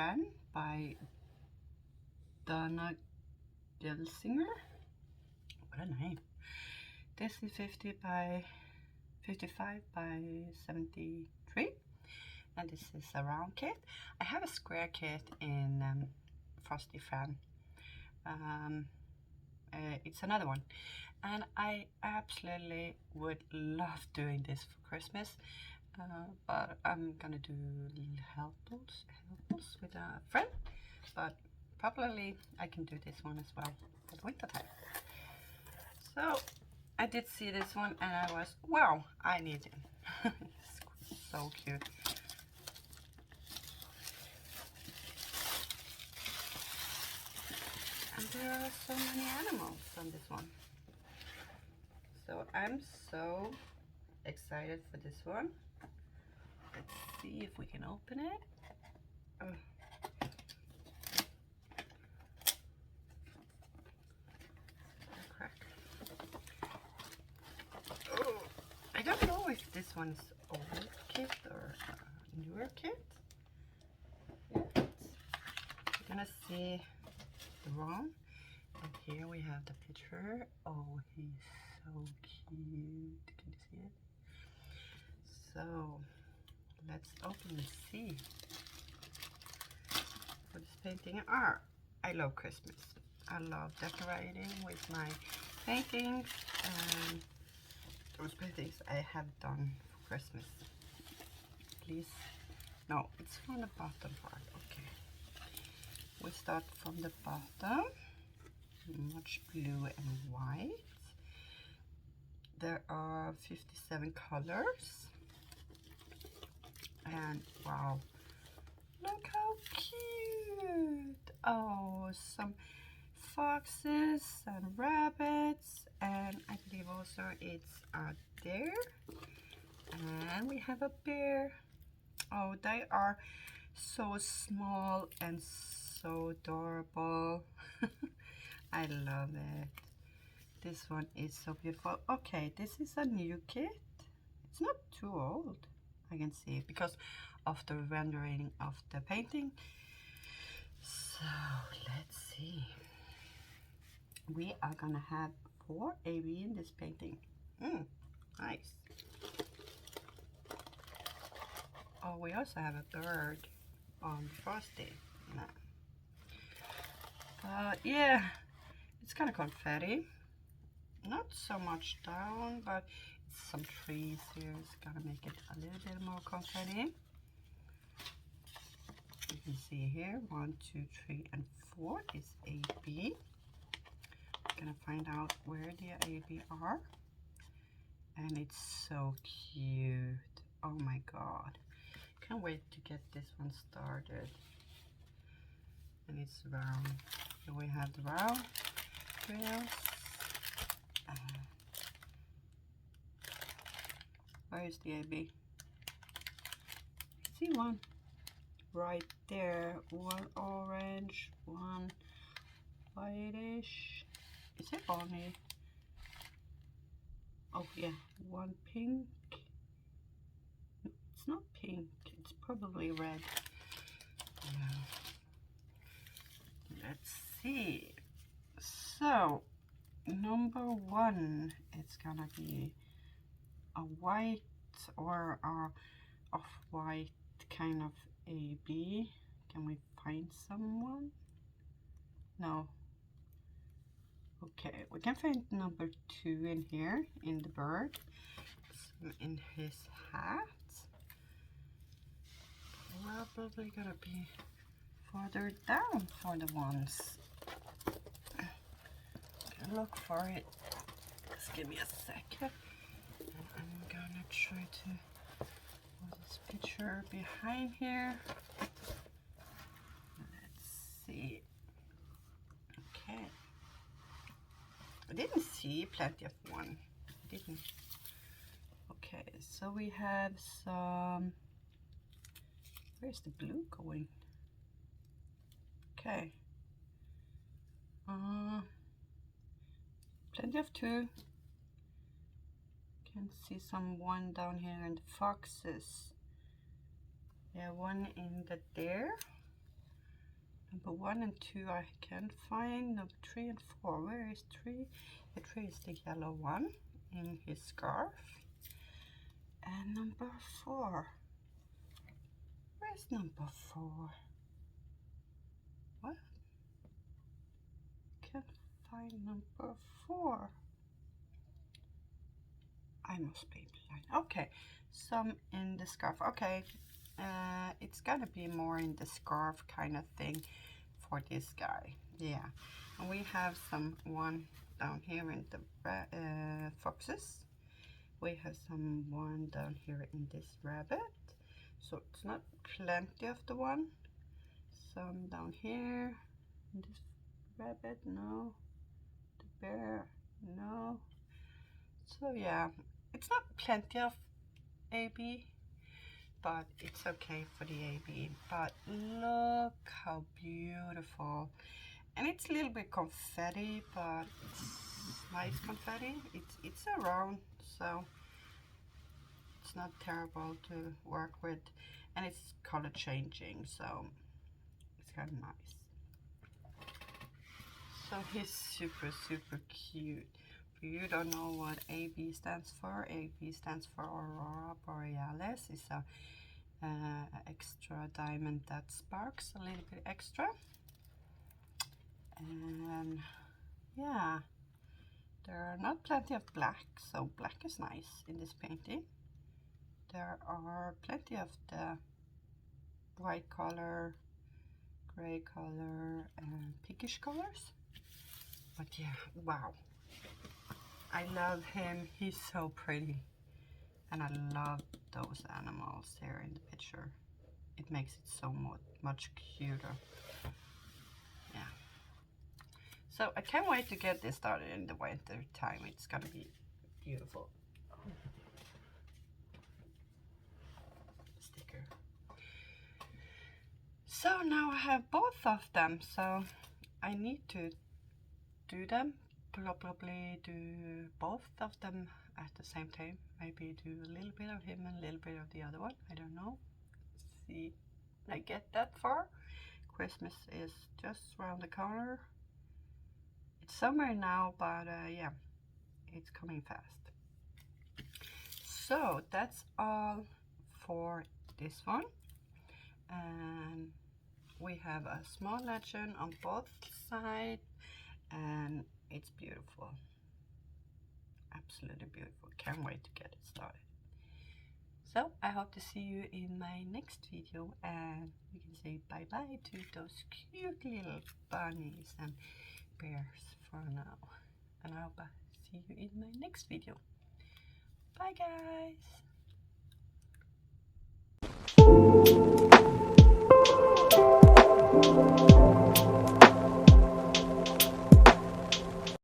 Fan by Donna Gelsinger. What a name. This is 55 by 73, and this is a round kit. I have a square kit in Frosty Fan. It's another one, and I absolutely would love doing this for Christmas, but I'm gonna do little helpers with a friend, but probably I can do this one as well for the winter time. So I did see this one and I was, wow, I need it. It's so cute. And there are so many animals on this one. So I'm so excited for this one. Let's see if we can open it. Crack. Oh, I don't know if this one's old kit or newer kit. Yet. We're gonna see the ROM. And here we have the picture. Oh, he's so cute. Can you see it? So let's open and see. For this painting, I love Christmas. I love decorating with my paintings, and those paintings I have done for Christmas. Please, no, it's from the bottom part. Okay, we start from the bottom. Much blue and white. There are 57 colors, and wow, look how cute. Oh, some foxes and rabbits, and I believe also it's a deer, and we have a bear. Oh, they are so small and so adorable. I love it. This one is so beautiful. Okay, this is a new kit. It's not too old, I can see, because of the rendering of the painting. So let's see. We are gonna have 4 AB in this painting. Nice. Oh, we also have a bird on Frosty. Yeah, it's kind of confetti. Not so much down, but it's some trees here. It's gonna make it a little bit more confetti. You can see here 1, 2, 3, and 4 is AB. Gonna find out where the AB are, and it's so cute. Oh my god, can't wait to get this one started. And it's round. Here we have the round rails. Where is the AB? I see one right there. One orange, one whitish. Is it only? Oh yeah, one pink. It's not pink, it's probably red. Yeah. Let's see. So, number 1, it's gonna be a white or a off-white kind of AB. Can we find someone? No. Okay, we can find number 2 in here, in the bird, in his hat. Probably gonna be further down for the ones. Look for it. Just give me a second. And I'm gonna try to put this picture behind here. Let's see. Okay. I didn't see plenty of one. I didn't. Okay, so we have some. Where's the blue going? Okay. Plenty of 2. Can see some 1 down here in the foxes. Yeah, 1 in the deer. Number 1 and 2 I can't find. Number 3 and 4. Where is 3? The 3 is the yellow one in his scarf. And number 4. Where's number 4? What? Can't find number 4. I must be blind. Okay, some in the scarf. Okay, it's gonna be more in the scarf kind of thing for this guy. Yeah, and we have some one down here in the foxes. We have some one down here in this rabbit. So it's not plenty of the one. Some down here in this rabbit, no. The bear, no. So yeah, it's not plenty of AB, but it's okay for the AB. But look how beautiful. And it's a little bit confetti, but it's nice confetti. It's around, so it's not terrible to work with. And it's color changing, so it's kind of nice. So he's super, super cute. If you don't know what AB stands for, AB stands for Aurora Borealis. It's a extra diamond that sparks a little bit extra. And yeah, there are not plenty of black, so black is nice in this painting. There are plenty of the white color, gray color, and pinkish colors. But yeah, wow. I love him. He's so pretty. And I love those animals there in the picture. It makes it so much cuter. Yeah. So I can't wait to get this started in the winter time. It's gonna be beautiful. Sticker. So now I have both of them. So I need to do them. Probably do both of them at the same time. Maybe do a little bit of him and a little bit of the other one. I don't know. See, I get that far. Christmas is just around the corner. It's summer now, but yeah, it's coming fast. So that's all for this one. And we have a small legend on both sides, and it's beautiful. Absolutely beautiful. Can't wait to get it started. So I hope to see you in my next video, and we can say bye bye to those cute little bunnies and bears for now. And I hope I see you in my next video. Bye guys.